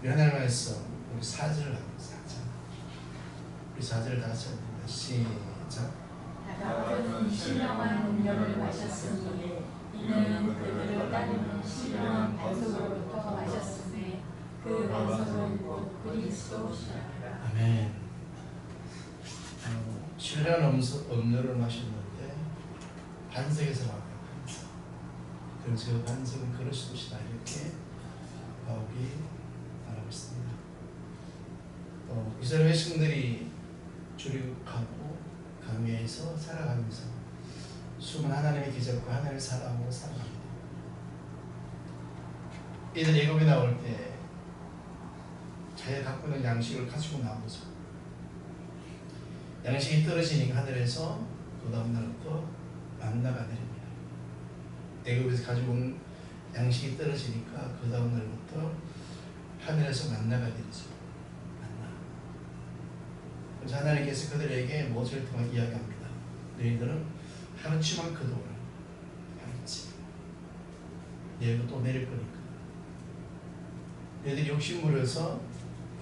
우리 하나님 안에서 우리 사절을 합니다. 사절. 우리 사절을 다 같이 합니다. 시작. 다가오는 신령한 음료를 마셨으니 이는 그들을 따르는 신령한 반석으로부터 마셨으니 그 반석은 곧 그리스도시라. 아멘. 신령한 음료를 마셨는데 반석에서 나와요. 그래서 그 반석은 그리스도시다 이렇게 바울이 말하고 있습니다. 이스라엘 백성들이 출애굽하고 광야에서 살아가면서 수많은 하나님의 기적과 하나님의 사랑으로 살아갑니다. 이들 애굽에 나올 때 자기가 갖고 있는 양식을 가지고 나오죠. 양식이 떨어지니까 하늘에서 그 다음 날부터 만나가 내립니다. 애굽에서 가지고 온 양식이 떨어지니까 그 다음 날부터 하늘에서 만나가 내리죠. 만나. 그래서 하나님께서 그들에게 모세를 통해 이야기합니다. 너희들은 하루치만 거두어라. 하루치. 내일도 또 내릴 거니까. 너희들이 욕심 부려서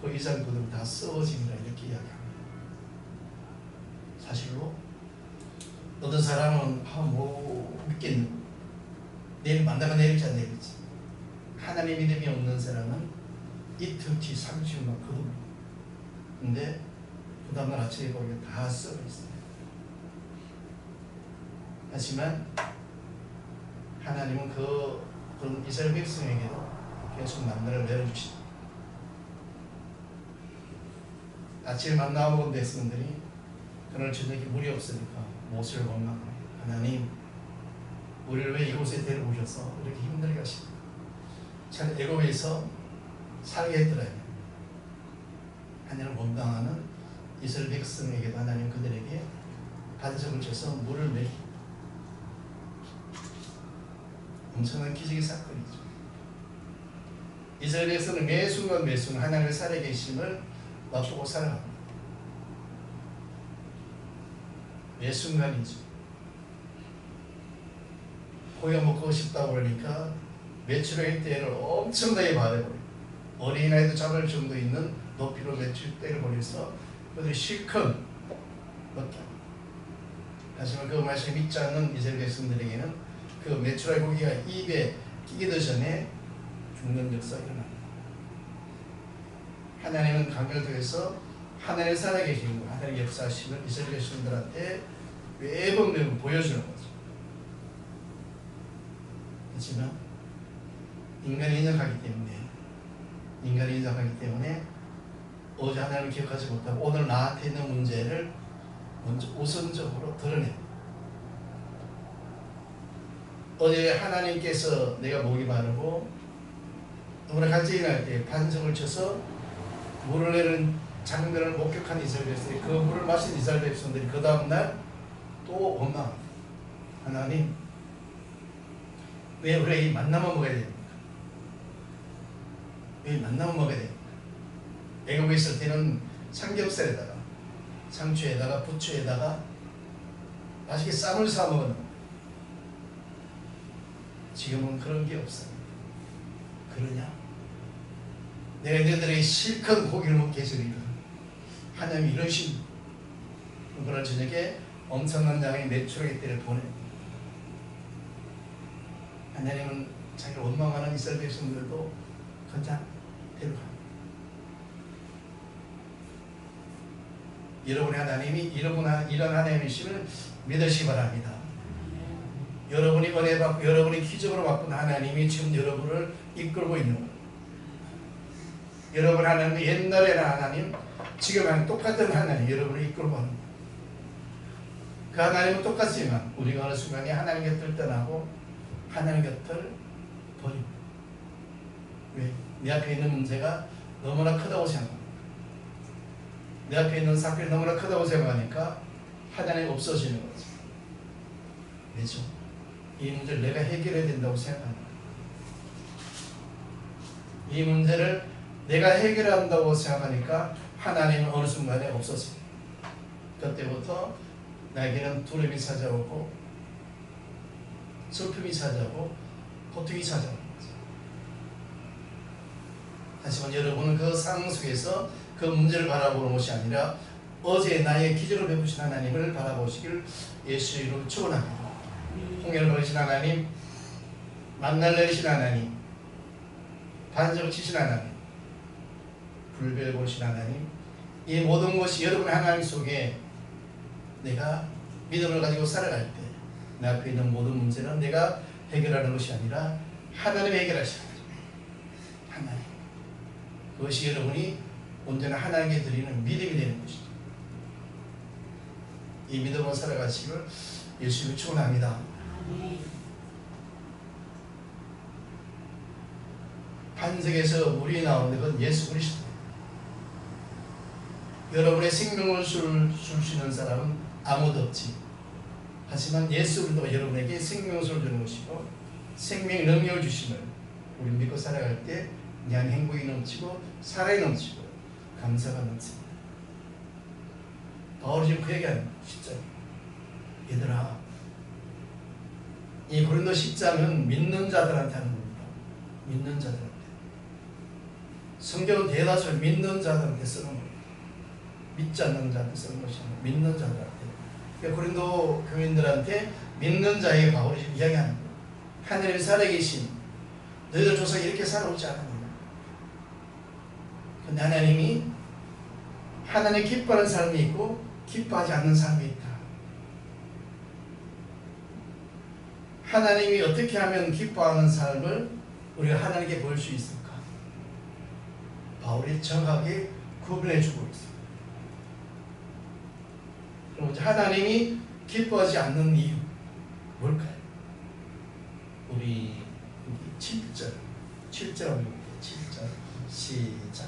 그 이상 거두면 다 썩어지리라 이렇게 이야기합니다. 사실로 어떤 사람은 뭐 믿겠노? 내일 만나가 내릴지 안 내릴지. 하나님 믿음이 없는 사람은 이틀치 30만 거듭니다. 근데 그 다음날 아침에 보면 다 썩어 있어요. 하지만 하나님은 그런 이스라엘 백성에게도 계속 만나를 내려주시다. 아침에 만나 먹은 백성들이 그날 저녁에 물이 없으니까 모세를 원망합니다. 하나님, 우리를 왜 이곳에 데려오셔서 이렇게 힘들게 하십니까? 참 애굽에서 살게 했더라면 하나님을 원망하는 이스라엘 백성에게도 하나님 그들에게 반석을 쳐서 물을 내기. 엄청난 기적의 사건이죠. 이스라엘 백성은 매 순간 매 순간 하나님의 살아계심을 맛보고 살아갑니다. 매 순간이죠. 고기가 먹고 싶다고 그러니까 메추라기 떼를 엄청나게 받아버려요. 어린아이도 잡을 정도 있는 높이로 메추라기 떼를 버려서 그들이 실컷 먹게. 하지만 그 말씀을 믿지 않는 이스라엘 백성들에게는 그 메추라기 고기가 입에 끼기 전에 죽는 역사가 일어납니다. 하나님은 강을 통해서 하나님의 살아계신 하나님의 역사심을 이스라엘 백성들한테 매번 보여주는 거죠. 하지만 인간이 인정하기 때문에 어제 하나님을 기억하지 못하고 오늘 나한테 있는 문제를 먼저 우선적으로 드러냅니다. 어제 하나님께서 내가 목이 마르고 너무나 간증이 날 때 반석을 쳐서 물을 내는 장면을 목격한 이스라엘 백성들이 그 물을 마신 이스라엘 백성들이 그 다음날 또 원망합니다. 하나님, 왜 우리가 이 만나만 먹어야 됩니까? 왜 만나만 먹어야 됩니까? 애굽에 있을 때는 삼겹살에다가 상추에다가 부추에다가 맛있게 쌈을 싸 먹었는데 지금은 그런 게 없어요. 그러냐? 내가 너희들에게 실컷 고기를 먹게 해주니까 하나님이 이러신 그날 저녁에 엄청난 양의 메추라기 떼를 보냅니다. 하나님은 자기를 원망하는 이스라엘 백성들도 그냥 데려갑니다. 여러분의 하나님이 이런 하나님이심을 믿으시기 바랍니다. 여러분이 은혜 받고 여러분이 기적으로 바꾼 하나님이 지금 여러분을 이끌고 있는 거예요. 여러분 하나님은 옛날에는 하나님, 지금은 똑같은 하나님 여러분을 이끌고 가는 거예요. 그 하나님은 똑같지만 우리가 어느 순간에 하나님 곁을 떠나고 하나님 곁을 버립니다. 왜? 내 앞에 있는 문제가 너무나 크다고 생각합니다. 내 앞에 있는 사건이 너무나 크다고 생각하니까 하나님이 없어지는 거죠. 왜죠? 이 문제를 내가 해결해야 된다고 생각합니다. 이 문제를 내가 해결한다고 생각하니까 하나님은 어느 순간에 없어집니다. 그때부터 나에게는 두려움이 찾아오고 슬픔이 찾아오고 고통이 찾아오는 거죠. 하지만 여러분은 그 상황 속에서 그 문제를 바라보는 것이 아니라 어제 나의 기적을 베푸신 하나님을 바라보시길 예수 이름으로 축원합니다. 홍해를 버리신 하나님, 만날 내리신 하나님, 반석을 치신 하나님, 불별 보신 하나님, 이 모든 것이 여러분의 하나님 속에 내가 믿음을 가지고 살아갈 때 내 앞에 있는 모든 문제는 내가 해결하는 것이 아니라 하나님이 해결하시는 거죠. 하나님. 그것이 여러분이 온전히 하나님께 드리는 믿음이 되는 것이죠. 이 믿음으로 살아가시길 예수님을 축원합니다. 반석에서 물이 나오는 건 예수 그리스도. 여러분의 생명을 줄 수 있는 사람은 아무도 없지. 하지만 예수 그리스도가 여러분에게 생명을 주는 것이고 생명의 능력을 주심을 우리 믿고 살아갈 때 그냥 행복이 넘치고 사랑이 넘치고 감사가 넘칩니다. 바울이 지금 그 얘기하는 거예요. 10장. 얘들아, 이 고린도 10장은 믿는 자들한테 하는 겁니다. 믿는 자들한테. 성경은 대다수 믿는 자들한테 쓰는 거예요. 믿지 않는 자한테 쓰는 것이 아니라 믿는 자들한테. 그러니까 고린도 교인들한테 믿는 자에게 바울이 지금 이야기하는 거예요. 하나님이 살아계신 너희들 조상이 이렇게 살아오지 않았느냐. 근데 하나님이 하나님 기뻐하는 삶이 있고 기뻐하지 않는 삶이 있다. 하나님이 어떻게 하면 기뻐하는 삶을 우리가 하나님께 보일 수 있을까? 바울이 정확하게 구분해 주고 있습니다. 그럼 하나님이 기뻐하지 않는 이유 뭘까요? 우리 7절 7절 시작.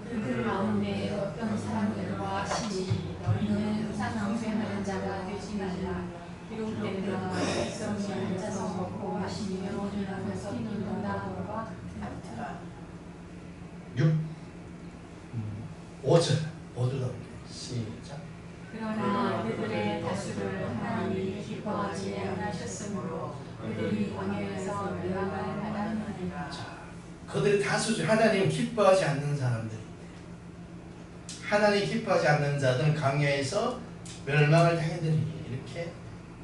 그들 가운데 어떤 사람들과 시지 너희는 상상하는 자가 되지 말라. 비록 내가 백성이 앉아서 먹고 마시며 오늘하면서 뛰는 나무와 같으라. 5절 모두 다 시작. 그러나 그들의 다수를 하나님이 기뻐하지 않으셨으므로 그들이 광야에서 멸망을 받았느니라. 그들이 다수죠. 하나님 기뻐하지 않는 사람들. 하나님 기뻐하지 않는 자들은 광야에서 멸망을 당했느니 이렇게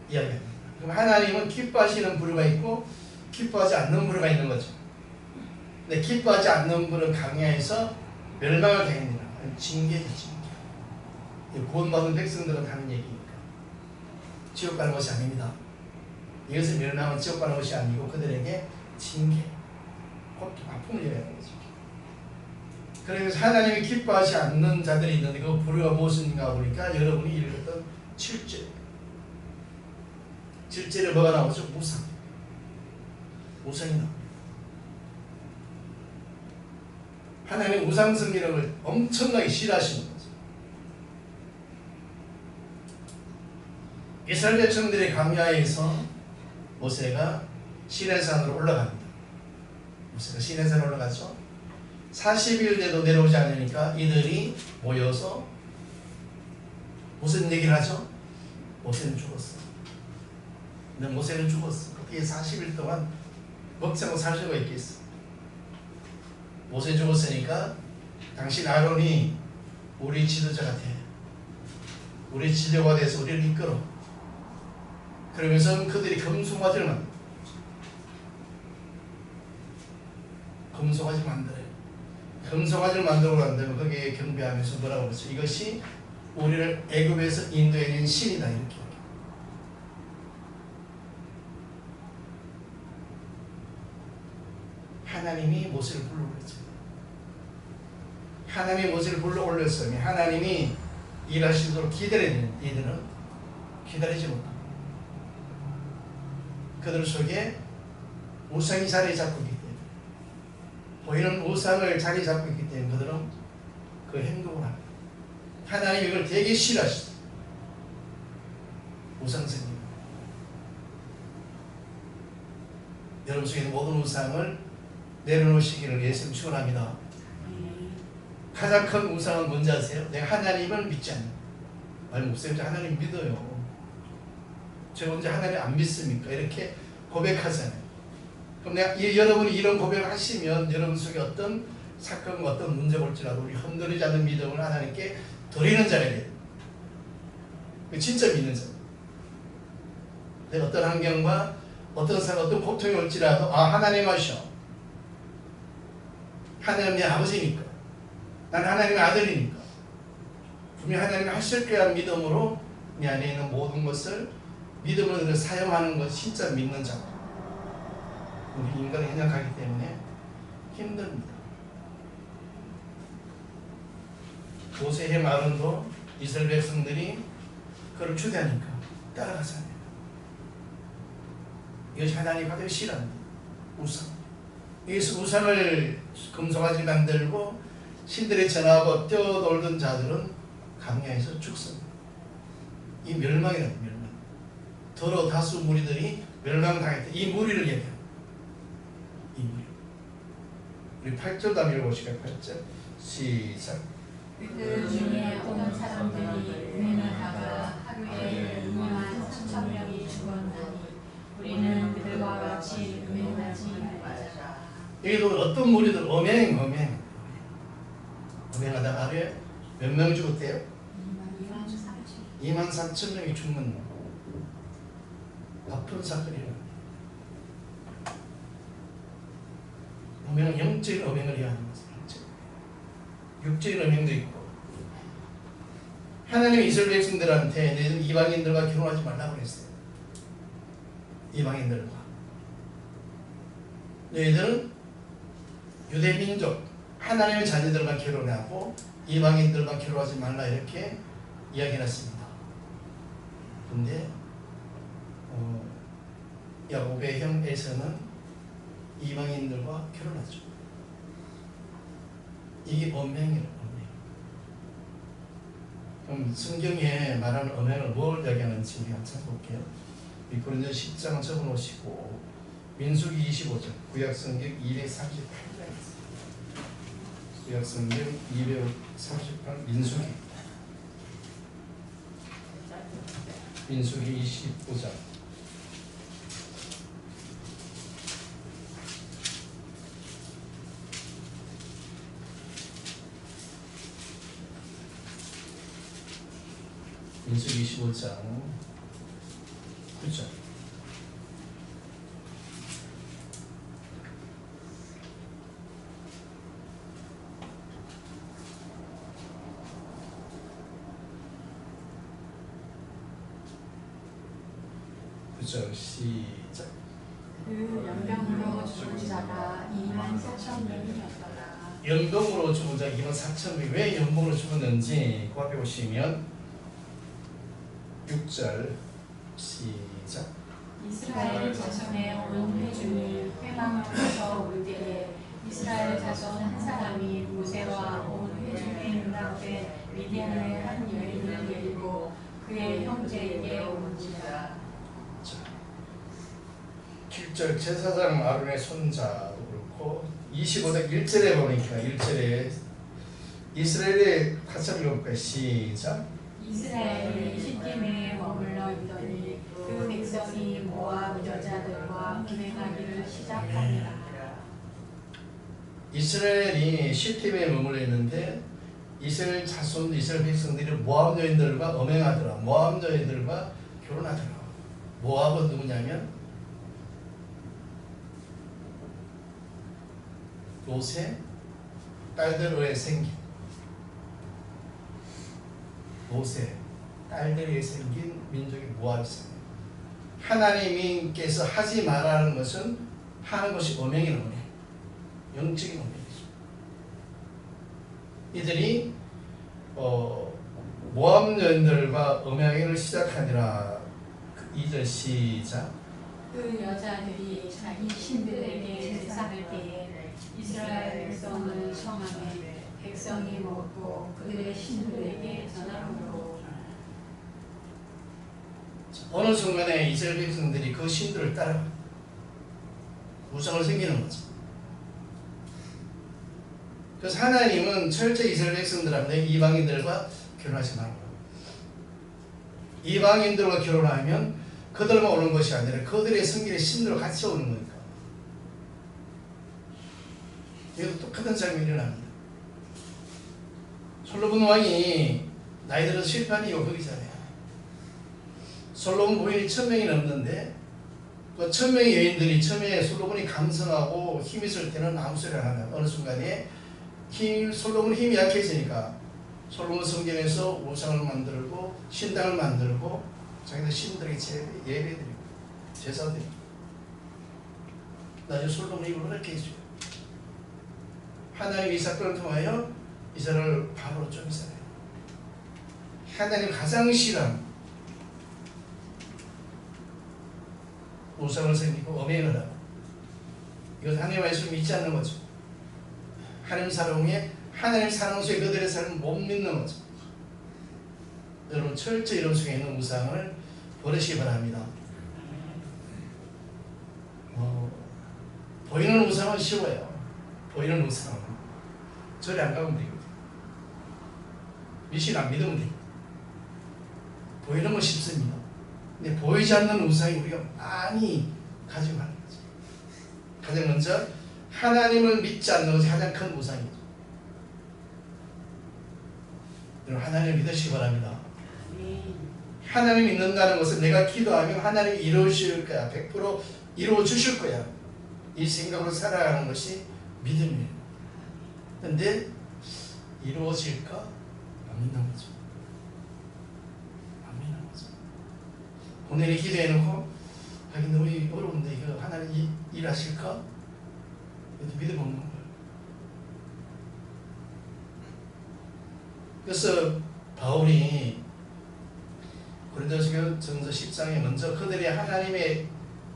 이야기합니다. 그럼 하나님은 기뻐하시는 부류가 있고 기뻐하지 않는 부류가 있는 거죠. 근데 기뻐하지 않는 부류는 광야에서 멸망을 당했느니라. 징계죠, 징계. 구원받은 백성들은 하는 얘기니까. 지옥 가는 것이 아닙니다. 이것을 멸망은 지옥 가는 것이 아니고 그들에게 징계, 고통, 아픔을 얘기하는 거죠. 그래서 하나님이 기뻐하지 않는 자들이 있는데 그 부류가 무엇인가 보니까 여러분이 읽었던 7절. 7절에 뭐가 나오죠? 우상. 우상이 나옵니다. 하나님 우상 섬기는 엄청나게 싫어하시는 거죠. 이스라엘 백성들의 광야에서 모세가 시내산으로 올라갑니다. 모세가 시내산으로 올라가서 40일 돼도 내려오지 않으니까 이들이 모여서 무슨 얘기를 하죠? 모세는 죽었어. 근데 모세는 죽었어. 어떻게 40일 동안 먹지 않고 살 수가 있겠어? 모세 죽었으니까 당신 아론이 우리 지도자가 돼. 우리 지도가 돼서 우리를 이끌어. 그러면서 그들이 금송아지를 만들어. 금송아지를 만들어요. 금송아지를 만들고 난 다음에 거기에 경배하면서 뭐라고 그러죠? 이것이 우리를 애굽에서 인도해낸 신이다 이렇게. 하나님이 모세를 불러 올렸죠. 하나님이 모세를 불러 올렸으면 하나님이 일하시도록 기다려야 되는데 이들은 기다리지 못합니다. 그들 속에 우상이 자리 잡고 있기 때문에 보이는 우상을 자리 잡고 있기 때문에 그들은 그 행동을 합니다. 하나님이 이걸 되게 싫어하시죠. 우상생님. 여러분 속에 있는 모든 우상을 내려놓으시기를 예수님 축원합니다. 가장 큰 우상은 뭔지 아세요? 내가 하나님을 믿지 않는. 아니 목사님 하나님 믿어요. 제가 언제 하나님 안 믿습니까? 이렇게 고백하잖아요. 그럼 여러분이 이런 고백을 하시면 여러분 속에 어떤 사건과 어떤 문제가 올지라도 우리 흔들리지 않는 믿음을 하나님께 드리는 자가 돼요. 진짜 믿는 자. 내가 어떤 환경과 어떤 상황, 어떤 고통이 올지라도 하나님 하셔. 하나님 내 아버지니까. 난 하나님의 아들이니까. 분명히 하나님이 하실 거야 믿음으로 내 안에 있는 모든 것을 믿음으로 사용하는 것 진짜 믿는 자. 우리 인간은 연약하기 때문에 힘듭니다. 모세의 말은도 이스라엘 백성들이 그를 추대하니까 따라가잖아요. 이것이 하나님 받기 싫어합니다. 우상. 여기서 우상을 금송아지 만들고 신들의 전하고 뛰어놀던 자들은 강야에서 죽습니다. 이 멸망이라는 멸망. 더러 다수 무리들이 멸망당했다. 이 무리를 얘기합니다. 이 무리. 우리 8절 다 읽어보실까요? 8절 시작. 그 중에 어떤 사람들이 은행하다가 하루에 27,000명이 죽었나니 우리는 그들과 같이 음행하지 말자. 여기도 어떤 무리들 음행하다가 하루에 몇 명 죽었대요? 23,000명이 죽는 아픈 사건이에요. 음행은 영적인 음행을 이해하는 것입니다. 육적인 음행도 있고 하나님이 이스라엘 백성들한테 너희들 이방인들과 결혼하지 말라고 그랬어요. 이방인들과 너희들은 유대민족 하나님의 자녀들과 결혼하고 이방인들과 결혼하지 말라 이렇게 이야기했습니다. 근데 야곱의 형 에서는 이방인들과 결혼하죠. 이게 음행이에요. 그럼 성경에 말하는 음행을 뭘 이야기하는지 우리 한번 찾아볼게요. 고린도서 10장 적어놓으시고 민수기 25장 구약성경 238장 구약성경 238 민수기 25장 민수기 25장 9절 시작. 그 연병으로 죽은 자가 24,000명이었더라. 연병으로 죽은 자가 24,000명이 왜 연병으로 죽었는지 그 앞에 보시면 6절 시작. 이스라엘 자손의 온 회중이 회망하면서 올 때에 이스라엘 자손 한 사람이 모세와 온 회중의 눈앞에 미디안의 한 여인을 데리고 그의 형제에게 온지라. 7절 제사장 아론의 손자도 그렇고 25장 1절에 보니까 1절에 이스라엘의 같이 한번 읽어볼까요? 시작. 이스라엘이 시딤에 머물러 있더니 그 백성이 모압 여자들과 음행하기를 시작하니라. 이스라엘이 시딤에 머물러 있는데 이스라엘 자손 이스라엘 백성들이 모압 여인들과 음행하더라. 모압 여인들과 결혼하더라. 모압은 누구냐면 롯의 딸들에 생긴 롯의 딸들에 생긴 민족이 모압이었습니다. 하나님께서 하지 말라는 것은 하는 것이 음행인 음행, 영적인 음행이죠. 이들이 모압 여인들과 음행을 시작하니라. 2절 시작. 그 여자들이 자기 신들에게 제사를 때에 이스라엘 백성을 청하매 백성이 먹고 그들의 신들에게 전하므로. 어느 순간에 이스라엘 백성들이 그 신들을 따라 우상을 섬기는 거죠. 그래서 하나님은 철저히 이스라엘 백성들한테 이방인들과 결혼하지 말고, 이방인들과 결혼하면 그들만 오는 것이 아니라 그들의 성결의 신들과 같이 오는 거니까. 이것도 똑같은 장면이 일어납니다. 솔로몬 왕이 나이 들어서 실패한 이유가 거기잖아요. 솔로몬 부인이 1000명이 넘는데 그 1000명의 여인들이 처음에 솔로몬이 강성하고 힘 있을 때는 아무 소리 안 하면 어느 순간에 솔로몬 힘이 약해지니까 솔로몬 성전에서 우상을 만들고 신당을 만들고 자기들 신들에게 예배드리고 제사드리고 나중에 솔로몬이 이걸 그렇게 해줘요. 하나님 이 사건을 통하여 이스라엘을 바로로 쫓아내요. 하나님 가장 싫어하는 우상을 섬기고 엄행을 하고 이것은 하나님 말씀을 믿지 않는 거죠. 하나님 사랑에 하나님 사랑 속에 그들의 삶을 못 믿는 거죠. 여러분 철저히 이런 속에 있는 우상을 버리시기 바랍니다. 보이는 우상은 쉬워요. 보이는 우상은 절에 안 가면 되거든요. 미신 안 믿으면 돼요. 보이는 건 쉽습니다. 근데 보이지 않는 우상이 우리가 많이 가지고 가는 거죠. 가장 먼저 하나님을 믿지 않는 것이 가장 큰 우상이죠. 여러분 하나님을 믿으시기 바랍니다. 하나님을 믿는다는 것은 내가 기도하면 하나님이 이루실 거야. 100% 이루어 주실 거야. 이 생각으로 살아가는 것이 믿음이에요. 그런데 이루어질까? 안 믿는 거죠. 안 믿는 거죠. 본인이 기도해놓고 하긴 너무 어려운데 이거 하나님 일하실까? 이것도 믿음 없는 거예요. 그래서 바울이 고린도전서 10장에 먼저 그들이 하나님의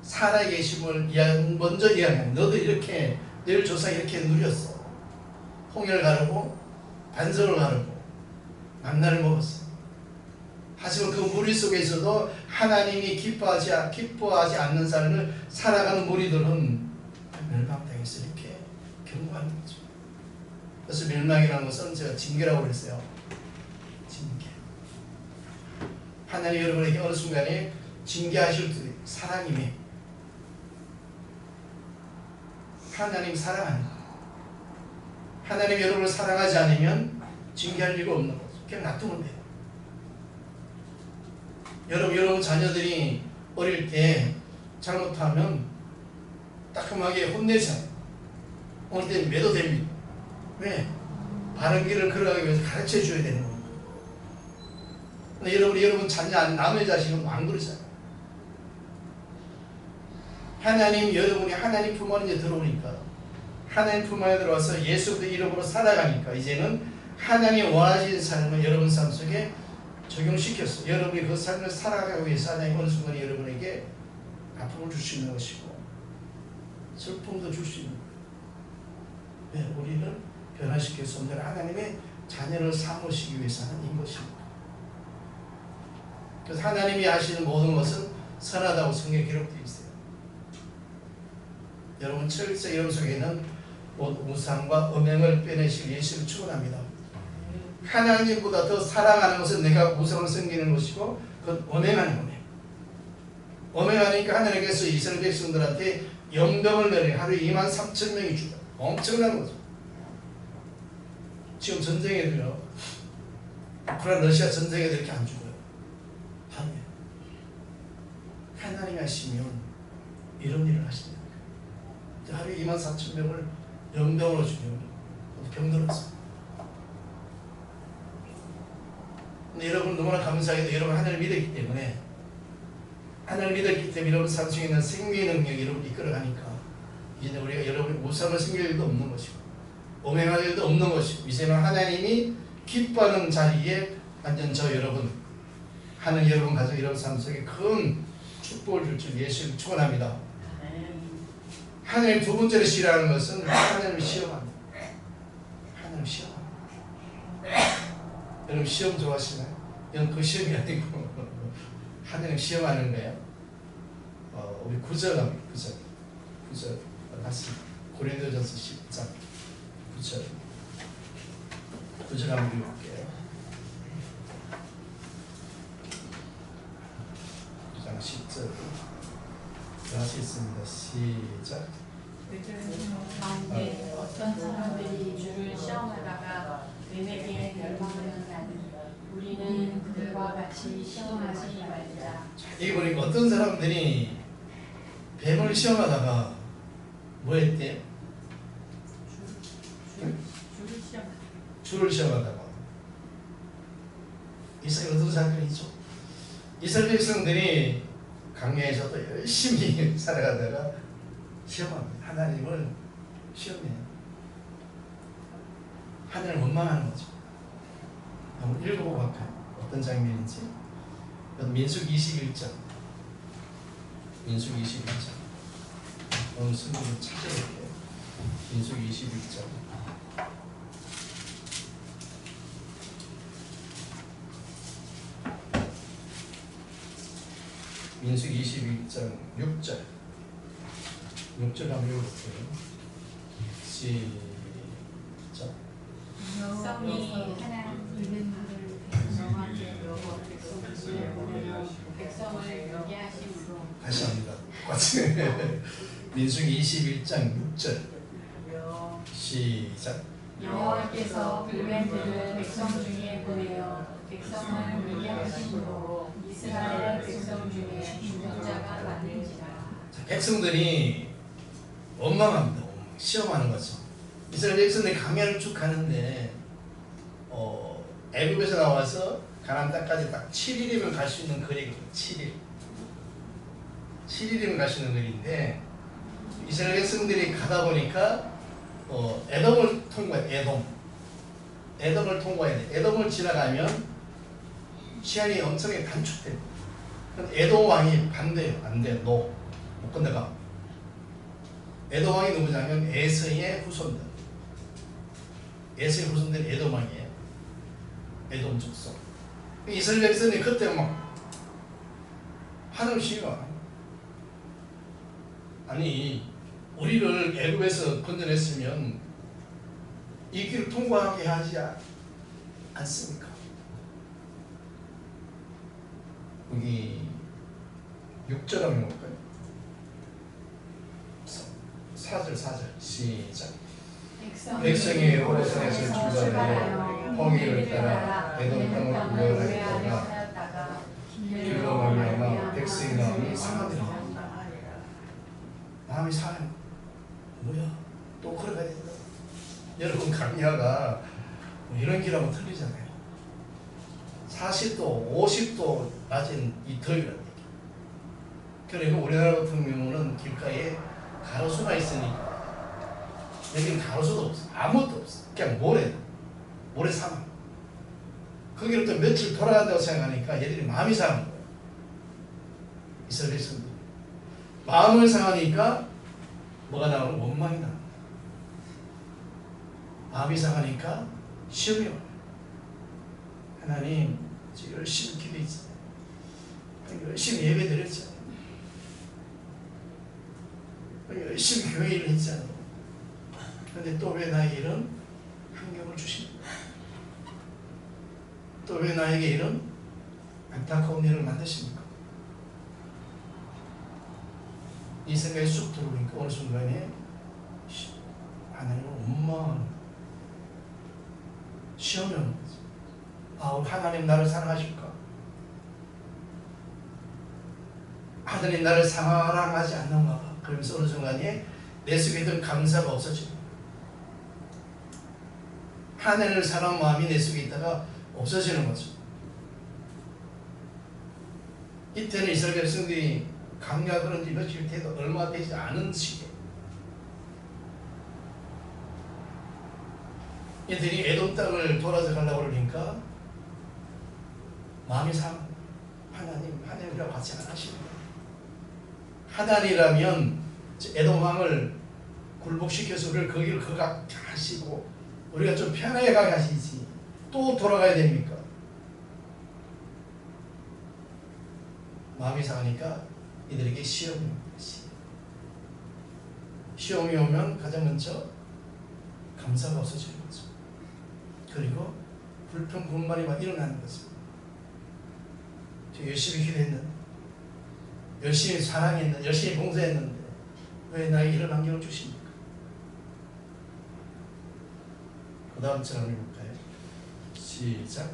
살아계심을 먼저 이야기합니다. 너도 이렇게 늘 조상 이렇게 누렸어. 홍해를 가르고 반석을 가르고 만나를 먹었어. 하지만 그 무리 속에서도 하나님이 기뻐하지 않는 삶을 살아가는 무리들은 멸망당했어. 이렇게 경고하는 거죠. 그래서 멸망이라는 것은 제가 징계라고 그랬어요. 징계. 하나님 여러분에게 어느 순간에 징계하실 때 사랑이며 하나님 사랑하는 거예요. 하나님 여러분을 사랑하지 않으면 징계할 이유가 없는 거죠. 그냥 놔두면 돼요. 여러분 자녀들이 어릴 때 잘못하면 따끔하게 혼내잖아요. 어느 때 매도 됩니다. 왜? 바른 길을 걸어가기 위해서 가르쳐 줘야 되는 겁니다. 근데 여러분 자녀 남의 자식은 안 그러잖아요. 하나님 여러분이 하나님 품 안에 들어오니까 하나님 품 안에 들어와서 예수 그 이름으로 살아가니까 이제는 하나님 원하시는 삶을 여러분 삶 속에 적용시켰어. 여러분이 그 삶을 살아가기 위해서 하나님 어느 순간 여러분에게 아픔을 줄 수 있는 것이고 슬픔도 줄 수 있는 거예요. 네, 우리를 변화시켜서 하나님의 자녀를 삼으시기 위해서 하는 것입니다. 그래서 하나님이 하시는 모든 것은 선하다고 성경에 기록되어 있어요. 여러분 철저히 여러분 속에는 우상과 음행을 빼내실 예수를 축원합니다. 하나님보다 더 사랑하는 것은 내가 우상을 섬기는 것이고 그건 음행하는 거예요. 음행하니까 하나님께서 이스라엘 백성들한테 연병을 내려 하루에 23,000명이 죽어요. 엄청난 거죠. 지금 전쟁에도요. 우크라이나 러시아 전쟁에도 이렇게 안 죽어요. 하루에. 하나님이 하시면 이런 일을 하시는 거예요. 하루에 24,000명을 연병으로 죽여요. 병들었어요. 근데 여러분 너무나 감사하게도 여러분 하나님을 믿었기 때문에 여러분 삶 속에 있는 생명의 능력이 여러분 이끌어가니까 이제 우리가 여러분이 우상을 섬길 일도 없는 것이고 오맹할 일도 없는 것이고 이제는 하나님이 기뻐하는 자리에 완전 저 여러분 하는 여러분 가족 여러분 삶 속에 큰 축복을 줄 줄 예수를 축원합니다. 하나님 두 번째로 싫어하는 것은 하나님을 시험합니다. 하나님을 시험합니다. 여러분 시험 좋아하시나요? 이건 그 시험이 아니고 하나님 시험하는 거예요. 우리 9절 합니다. 9절 맞습니다. 고린도전서 10장 9절 한번 읽어볼게요. 9장 10절 같이 있습니다. 시작. 가운데 어떤 사람들이 주를 시험하다가 뱀에게 멸망하였나니 우리는 그들과 같이 시험하지 말자. 여기 보니까 어떤 사람들이 뱀을 시험하다가 뭐 했대? 주를 시험하다가. 이스라엘 어떤 사건이 있죠? 이스라엘 백성들이 강야에서도 열심히 살아가다가 시험합니다. 하나님을 시험해요. 하나님을 원망하는 거죠. 한번 읽어보고 갈까요? 어떤 장면인지. 민수기 21장. 민수기 21장. 오늘 성경을 찾아볼게요. 민수기 21장. 민수기 21장 6절. 6절 한번 읽어볼게요. 시작. 백성이 하나님을 명하게 여호 백성을 보내어 백성을 멸게 하심으로. 다시 합니다. 똑같이. 민수기 21장 6절. 시작. 여호와께서 불뱀들을 백성 중에 보내어 백성을 멸게 하심으로 이스라엘 백성 중에 죽은 자가 많은지라. 백성들이 원망합니다. 시험하는 거죠. 이스라엘 백성들이 강야를 쭉 가는데 애굽에서 나와서 가나안 땅까지 딱 7일이면 갈 수 있는 거리거든요. 7일이면 갈 수 있는 거리인데 이스라엘 백성들이 가다 보니까 에돔을 통과해. 에돔을 통과해야 돼. 에돔을 지나가면 시간이 엄청나게 단축돼. 에돔 왕이 반대예요. 안 돼. 못 건너가. 에돔 왕이 누구냐면 에서의 후손들. 에서의 후손들이 에돔 왕이에요. 에돔 족속. 이스라엘 백성이 그때 막 하나님 시가 아니 우리를 애굽에서 건져냈으면 이 길을 통과하게 하지 않습니까? 여기 6절 한번 볼까요? 4절 시작. 백성이 호레산에서 출발하여 홍해를 따라 에돔 땅을 구원하였다가 길로 말미암아 백성의 마음이 상하더라. 마음이 상해. 뭐야? 또 걸어가야 된다. 여러분 강야가 이런 길하고 틀리잖아요. 40도, 50도 낮은 이 더위라는 얘기. 그리고 우리나라 같은 경우는 길가에 가로수가 있으니까 여기는 가로수도 없어. 아무것도 없어. 그냥 모래 사막. 거기를 또 며칠 돌아간다고 생각하니까 얘들이 마음이 상한 거예요. 이스라엘 백성들. 마음을 상하니까 뭐가 나오는? 원망이 나옵니다. 마음이 상하니까 시험이 와요. 하나님, 열심히 기도했잖아요. 열심히 예배 드렸잖아요. 열심히 교회 일을 했잖아요. 그런데 또 왜 나에게 이런 환경을 주십니까? 또 왜 나에게 이런 안타까운 일을 만드십니까? 이 생각이 쑥 들어오니까 어느 순간에 하나님을 원망하는 시험이 오는 거죠. 하나님 나를 사랑하실까? 하나님 나를 사랑하지 않는가 봐. 그러면서 어느 순간에 내 속에 있던 감사가 없어지고 하나님을 사랑하는 마음이 내 속에 있다가 없어지는 거죠. 이때는 이스라엘 백성들이 강야 그런 지 며칠 돼도 얼마 되지 않은 시기에 얘들이 에돔 땅을 돌아서 가려고 그러니까 마음이 상해. 하나님이라고 같이 안 하시는 거예요. 하나님이라면 에돔 왕을 굴복시켜서 우리를 거기를 거각게 하시고 우리가 좀 편하게 가게 하시지 또 돌아가야 됩니까? 마음이 상하니까 이들에게 시험이 옵니다. 시험이 오면 가장 먼저 감사가 없어지는 거죠. 그리고 불평 분말이 막 일어나는 거죠. 저 열심히 기도했는데, 열심히 사랑했는데, 열심히 봉사했는데 왜 나에게 이런 환경을 주십니까? 그 다음 절 한번 해볼까요? 시작.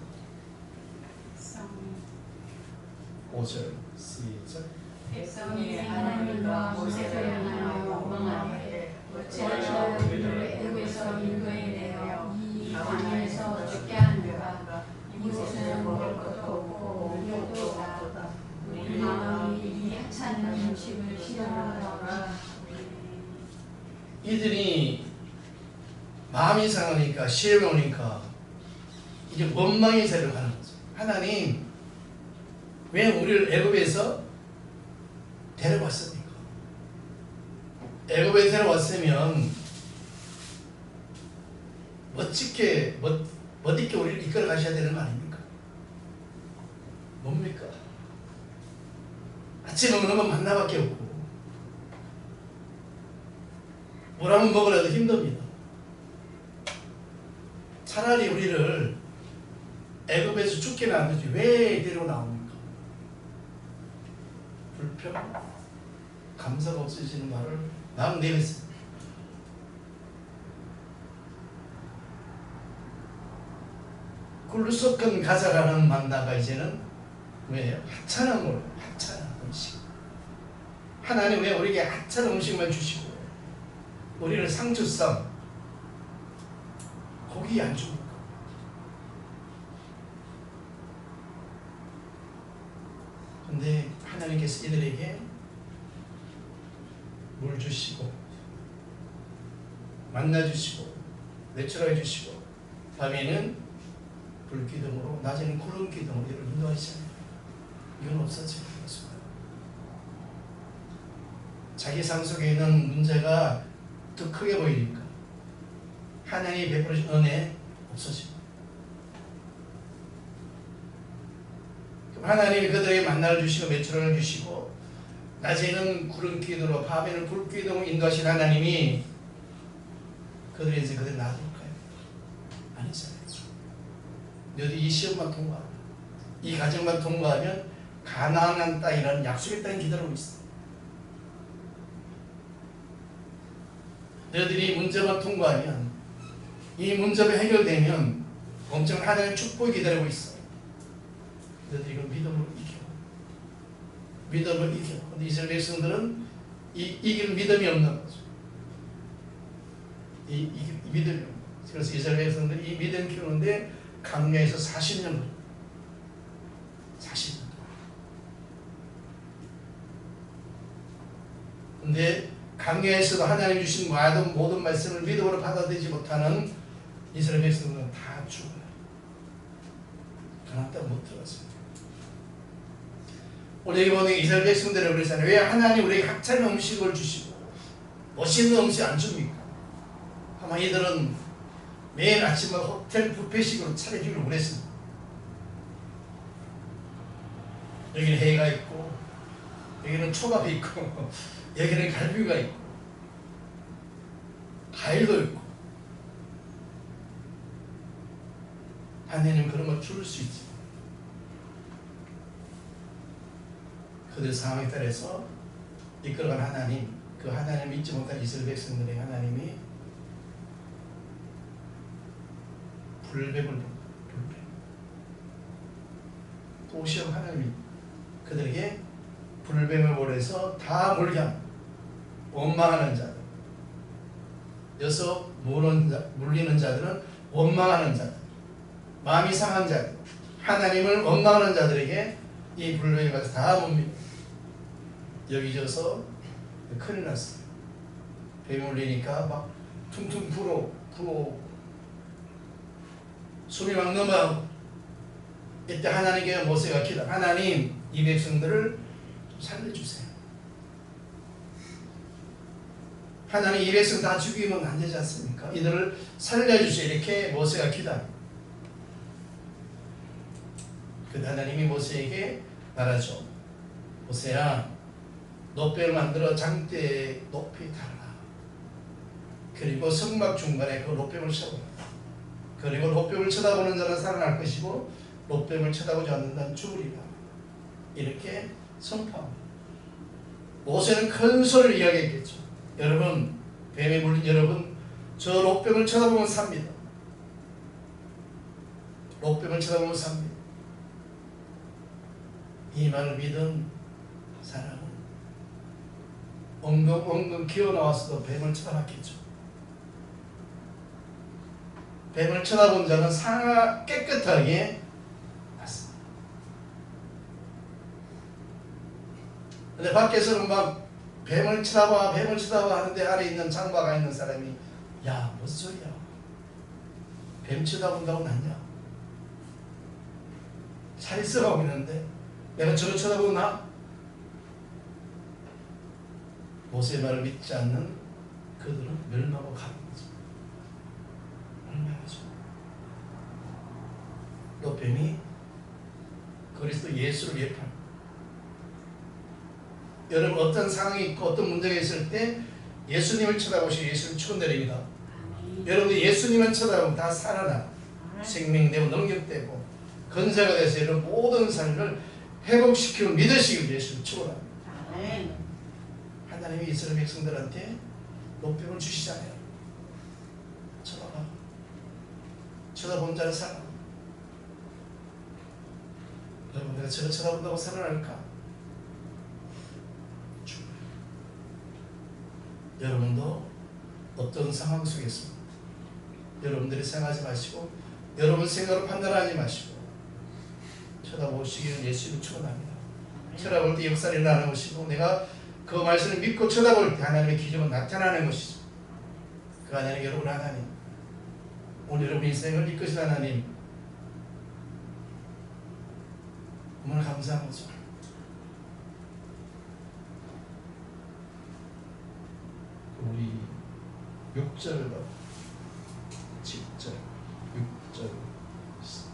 5절 시작. 백성이 하나님과 모세를 향하여 원망하되 어찌하여 우리를 애굽에서 인도해내어 이 광야에서 죽게 하는가. 이곳에는 먹을 것도 없고 물도 없다. 우리 마음이 이 하찮은 음식을 싫어하노라. 이들이 마음이 상하니까 시험이 오니까 이제 원망의 세를 가는 거죠. 하나님 왜 우리를 애굽에서 데려왔습니까? 애굽에 데려왔으면 멋있게 우리를 이끌어 가셔야 되는 거 아닙니까? 뭡니까? 아침에 먹는 건 만나밖에 없고 물 한 번 먹으려도 힘듭니다. 차라리 우리를 애굽에서 죽게 놔두지 왜 데리고 나옵니까? 불평, 감사가 없으시는 말을 남 내뱉습니다. 굴속근 가자라는 만나가 이제는 왜요? 하찮은 물, 하찮은 음식. 하나님 왜 우리에게 하찮은 음식만 주시고 우리를 상주성 고기 안 줍니까? 근데 하나님께서 이들에게 물 주시고 만나 주시고 내추럴 주시고 밤에는 불기둥으로 낮에는 구름 기둥으로 이를 인도하시잖아요. 이건 없어지는 것입니다. 자기 삶 속에 있는 문제가 더 크게 보이니까 하나님이 베풀으신 은혜 없어집니다. 하나님이 그들에게 만나를 주시고 매출을 주시고 낮에는 구름 기둥으로 밤에는 불 기둥으로 인도하신 하나님이 그들의 인생 그대로 놔둘까요? 아니잖아요. 너도 이 시험만 통과하면 이 과정만 통과하면 가나안 땅이라는 약속의 땅이 기다리고 있어. 너희들이 문제만 통과하면 이 문제가 해결되면 엄청난 하나님의 축복이 기다리고 있어. 너희들이 이걸 믿음으로 이겨. 믿음으로 이겨. 근데 이스라엘 백성들은 이길 믿음이 없는 거죠. 이 믿음이 없는 거죠. 그래서 이스라엘 백성들이 이 믿음 키우는데 강야에서 40년 동안 40년 동안. 근데 강야에서도 하나님 주신 모든 말씀을 믿음으로 받아들이지 못하는 이스라엘 백성들은 다 죽어요. 가나안 땅 못 들어갔습니다. 오늘 여기 보는 이스라엘 백성들을 그러잖아요. 왜 하나님 우리에게 하찮은 음식을 주시고 멋있는 음식 안 줍니까? 아마 이들은 매일 아침마다 호텔 뷔페식으로 차려주기를 원했습니다. 여기는 회가 있고 여기는 초밥이 있고 여기는 갈비가 있고 과일도 있고 하나님은 그런 걸 줄 수 있지. 그들 상황에 따라서 이끌어간 하나님, 그 하나님을 잊지 못한 이스라엘 백성들의 하나님이 불뱀을 불뱀. 또 시험 하나님이 그들에게 불뱀을 보내서 다 몰게 합니다. 원망하는 자들, 여기서 물리는 자들은 원망하는 자들, 마음이 상한 자들, 하나님을 원망하는 자들에게 이 불뱀이 가서 다 뭡니다. 여기저기서 큰일 났어요. 뱀이 물리니까 막 퉁퉁 불어 숨이 막 넘어가고 이때 하나님께 모세가 기도, 하나님 이 백성들을 좀 살려주세요. 하나님 이 백성 다 죽이면 안 되지 않습니까? 이들을 살려주세요. 이렇게 모세가 기도합니다. 그 하나님이 모세에게 말하죠. 모세야, 놋배를 만들어 장대에 높이 달라. 그리고 성막 중간에 그 놋뱀을 세워라. 그리고 놋뱀을 쳐다보는 자는 살아날 것이고 놋뱀을 쳐다보지 않는 자는 죽으리라. 이렇게 선포합니다. 모세는 큰 소리를 이야기했겠죠. 여러분, 뱀에 물린 여러분, 저 놋뱀을 쳐다보면 삽니다. 높임을 쳐다보며 삽니다. 이 말을 믿은 사람은 엉금 기어 나와서도 뱀을 쳐다봤겠죠. 뱀을 쳐다본 자는 상하 깨끗하게 봤습니다. 근데 밖에서는 막 뱀을 쳐다봐 하는데 아래 있는 장바가 있는 사람이 야 무슨 소리야, 뱀 쳐다본다고 났냐, 살이 썩어가고 있는데 내가 저를 쳐다보고 나? 모세의 말을 믿지 않는 그들은 멸망하고 가는 거죠. 멸망하죠. 또 뱀이 그리스도 예수를 예표합니다. 여러분 어떤 상황이 있고 어떤 문제가 있을 때 예수님을 쳐다보시고 예수를 치고 내립니다. 여러분들 예수님을 쳐다보면 다 살아나 생명되고 능력되고 건사가 돼서 여러분 모든 삶을 회복시키고 믿으시길 예수를 축원합니다. 하나님이 이스라엘 백성들한테 높임을 주시잖아요. 쳐다봐. 쳐다본 자는 살아. 여러분 내가 저를 쳐다본다고 살아날까? 죽어요. 여러분도 어떤 상황 속에서 여러분들이 생각하지 마시고 여러분 생각으로 판단하지 마시고 쳐다보시기를 예수를 축원합니다. 쳐다볼 때 역사를 일어나는 것이고 내가 그 말씀을 믿고 쳐다볼 때 하나님의 기적은 나타나는 것이죠. 그 하나님 여러분 하나님 오늘 여러분 인생을 이끄신 하나님 너무나 감사한 거죠. 우리 6절 7절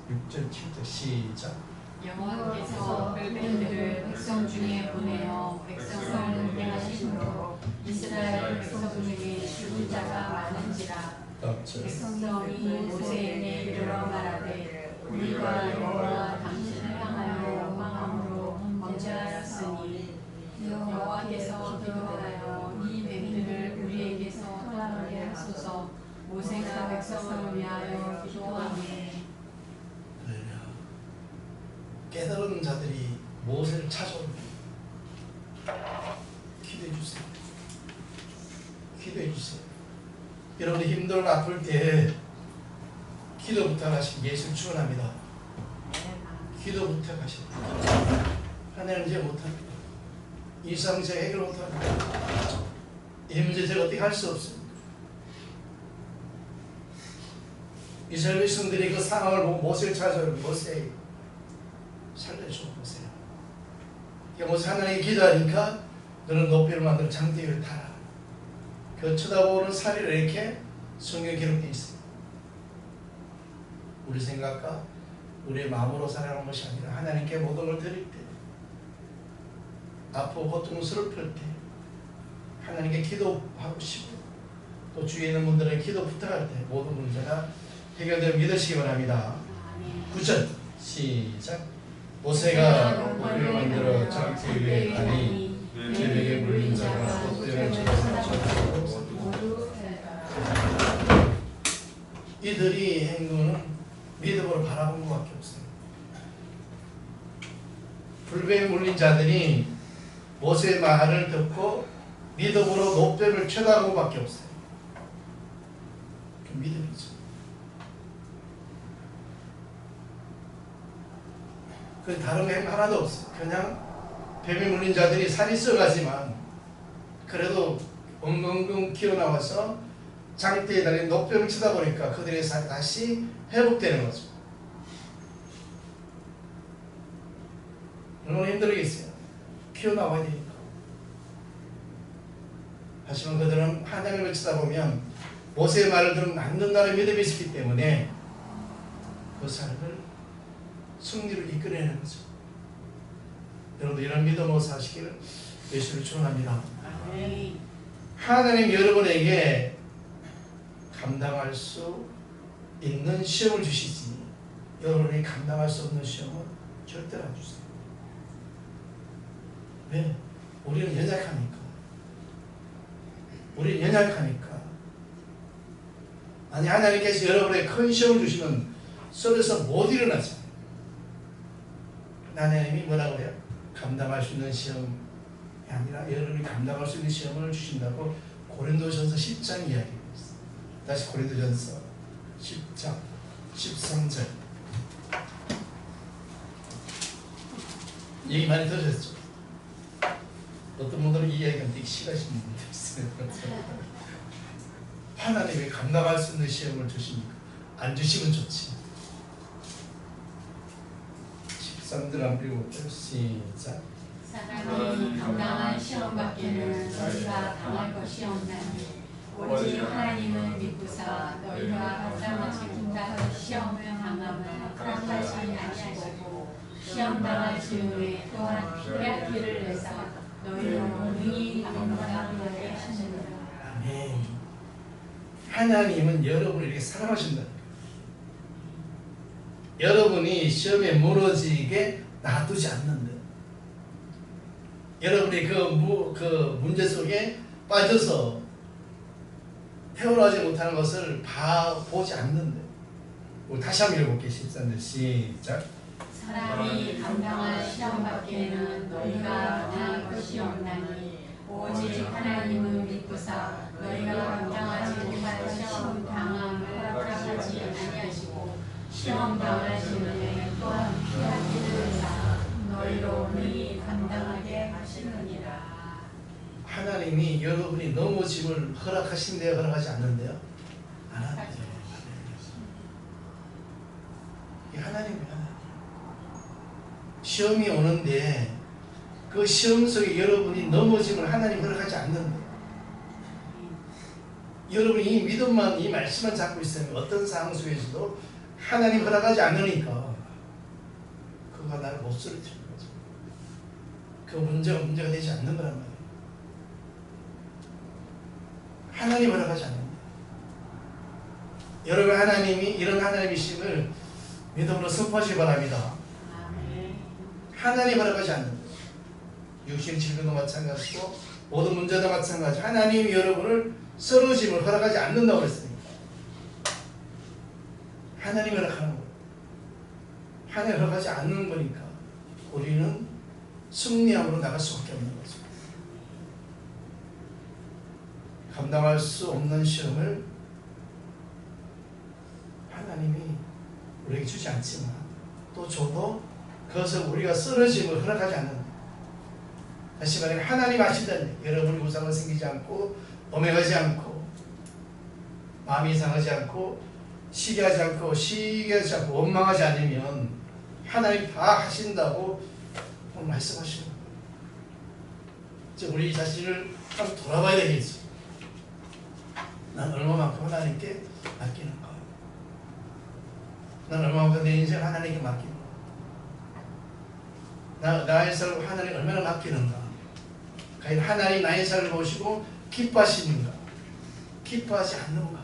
6절 7절 시작. 여호와께서 뱀들을 백성 중에 보내어 백성을 대하시므로 이스라엘 백성 중에 죽은 자가 많은지라. 백성이 모세에게 이르러 말하되 우리가 여호와 당신을 향하여 원망함으로 범죄하였으니 여호와께서 기도하여 이 뱀들을 우리에게서 떠나게 하소서. 모세가 백성을 위하여 기도하니 깨달은 자들이 모세를 찾아옵니다. 기도해 주세요. 기도해 주세요. 여러분이 힘들고 아플 때 기도 부탁하시면 예수를 축원합니다. 기도 부탁하십니다. 하나님 제가 못합니다. 이 상황 제가 해결 못합니다. 이 문제 제가 어떻게 할 수 없습니다. 이스라엘 백성들이 그 상황을 보고 모세를 찾아오는 모세 살려줘 보세요. 모세 하나님께 기도하니까 너는 높이를 만들어 장대 위를 타라. 그 쳐다보는 사리를 이렇게 성경에 기록되어 있습니다. 우리 생각과 우리의 마음으로 살아가는 것이 아니라 하나님께 모든 걸 드릴 때 아프고 고통스러울 때 하나님께 기도하고 싶고 또 주위에 있는 분들에게 기도 부탁할 때 모든 문제가 해결되면 믿으시기 바랍니다. 9절 시작. 모세가 높이를 만들어 장대 위에 가니 죄에게 물린 자가 꽃들을 쳐서 이들이 행동은 믿음으로 바라본 것밖에 없어요. 불뱀에 물린 자들이 모세의 말을 듣고 믿음으로 높뱀을 쳐다본 것밖에 없어요. 그 믿음이죠. 그 다른 거 하나도 없어요. 그냥 뱀에 물린 자들이 살이 썩하지만 그래도 엉엉엉 기어나와서 장대에 달린 높뱀을 쳐다보니까 그들의 살이 다시 회복되는 거죠. 얼마나 힘들겠어요. 기어나와야 되니까. 하지만 그들은 하나님을 쳐다보면 모세의 말을 들으면 안 된다는 믿음이 있었기 때문에 그 삶을 승리로 이끌어내는 거죠. 여러분도 이런 믿음으로 사시기를 예수를 축원합니다. 하나님 여러분에게 감당할 수 있는 시험을 주시지 여러분이 감당할 수 없는 시험은 절대로 안 주세요. 왜? 우리는 연약하니까. 우리는 연약하니까. 아니 하나님께서 여러분에게 큰 시험을 주시면 속에서 못 일어나죠. 하나님이 뭐라고 그래요? 감당할 수 있는 시험이 아니라 여러분이 감당할 수 있는 시험을 주신다고 고린도전서 10장 이야기입니다. 다시 고린도전서 10장 13절 얘기 많이 들으셨죠? 어떤 분들은 이 얘기가 되게 싫어하시는 분들 있어요. 하나님이 감당할 수 있는 시험을 주시니까 안 주시면 좋지. 13절 안 비고 시작. 사람이 감당할 시험 밖에는 너희가 당할 것이 없나니 오직 하나님을 믿고사 너희가 감당하지 못할 시험을 당함을 허락하지 아니하시고 시험 당할 즈음에 또한 피할 길을 내사 너희로 능히 감당하게 하시느니라. 아멘. 하나님은 여러분을 이렇게 사랑하신다. 여러분이 시험에 무너지게 놔두지 않는다. 여러분이 그 문제 속에 빠져서 태어나지 못하는 것을 보지 않는다. 우리 다시 한번 읽어볼게요. 13절 시작. 사람이 감당할 시험 밖에는 너희가 당할 것이 없나니 오직 하나님을 믿고사 너희가 감당하지 못할 시험 당함을 허락하지 아니하시고 시험 당할 즈음에 또한 피할 길을 내사 너희로 능히 감당하게 하시느니라. 하나님이 여러분이 넘어짐을 허락하신대요? 허락하지 않는데요? 안 하죠. 이 하나님이야. 시험이 오는데 그 시험 속에 여러분이 넘어짐을 하나님 허락하지 않는데 여러분이 이 믿음만 이 말씀만 잡고 있으면 어떤 상황 속에서도 하나님 허락하지 않으니까 그가 나를 못 쓰러뜨리는 거죠. 그 문제가 되지 않는 거란 말이에요. 하나님 허락하지 않는다. 여러분 하나님이 이런 하나님이심을 믿음으로 선포하시기 바랍니다. 하나님 허락하지 않는다. 육신 질병도 마찬가지고 모든 문제도 마찬가지. 하나님이 여러분을 쓰러짐을 허락하지 않는다고 그랬으니까 하나님이 허락하는 거예요. 하나님 허락하지 않는 거니까 우리는 승리함으로 나갈 수밖에 없는 거죠. 감당할 수 없는 시험을 하나님이 우리에게 주지 않지만 또 줘도 그것을 우리가 쓰러짐을 허락하지 않는다. 다시 말해 하나님 아시다니 여러분이 우상을 생기지 않고 엄해하지 않고 마음이 상하지 않고 시기하지 않고 원망하지 않으면 하나님 다 하신다고 오늘 말씀하시는 거예요. 이제 우리 자신을 한번 돌아봐야 되겠죠. 난 얼마만큼 하나님께 맡기는가? 난 얼마만큼 내 인생을 하나님께 맡기는가? 나의 삶을 하나님 얼마나 맡기는가? 과연 하나님 나의 삶을 보시고 기뻐하시는가? 기뻐하지 않는가?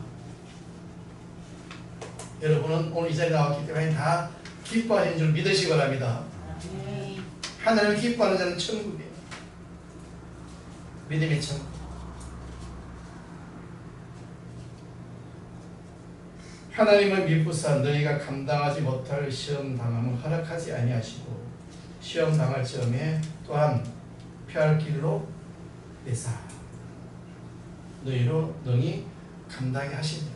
여러분은 오늘 이 자리에 나왔기 때문에 다 기뻐하시는 줄 믿으시기 바랍니다. 하나님을 기뻐하는 자는 천국이에요. 믿음의 천국. 하나님을 믿고사 너희가 감당하지 못할 시험 당함을 허락하지 아니하시고 시험 당할 즈음에 또한 피할 길로 내사 너희로 능히 감당하게 하시니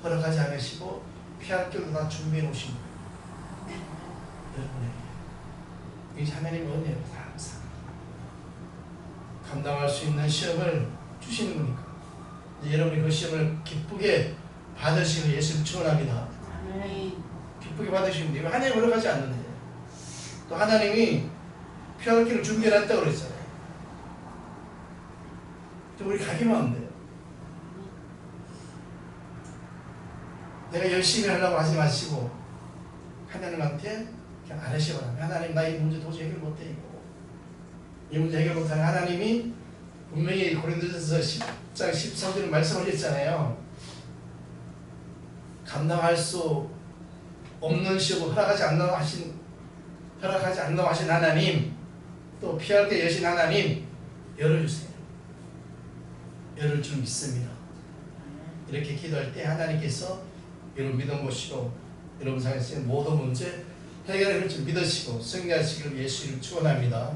허락하지 않으시고 피할 길로 다 준비해 놓으신 거예요. 여러분에게 이 하나님의 은혜로 다 항상 감당할 수 있는 시험을 주시는 거니까 여러분이 그 시험을 기쁘게 받으시는 예수를 축원합니다. 기쁘게 받으시면 돼요. 하나님 허락하지 않는데 또 하나님이 피할 길을 준비해놨다고 그랬잖아요. 우리 가기만 하면 돼요. 내가 열심히 하려고 하지 마시고 하나님한테 그냥 안 하시기 바랍니다. 하나님 나 이 문제 도저히 해결 못해 이거. 이 문제 해결 못하는 하나님이 분명히 고린도전서 10장 13절에 말씀하셨잖아요. 감당할 수 없는 시험을 허락하지 않는다고 하신 하나님 또 피할 게 여신 하나님 열어주세요. 열을 줄 믿습니다. 이렇게 기도할 때 하나님께서 여러분 믿음 보시고 여러분 삶에 쓰이는 모든 문제 해결해 줄 줄 믿으시고 승리하시기를 예수 이름 축원합니다.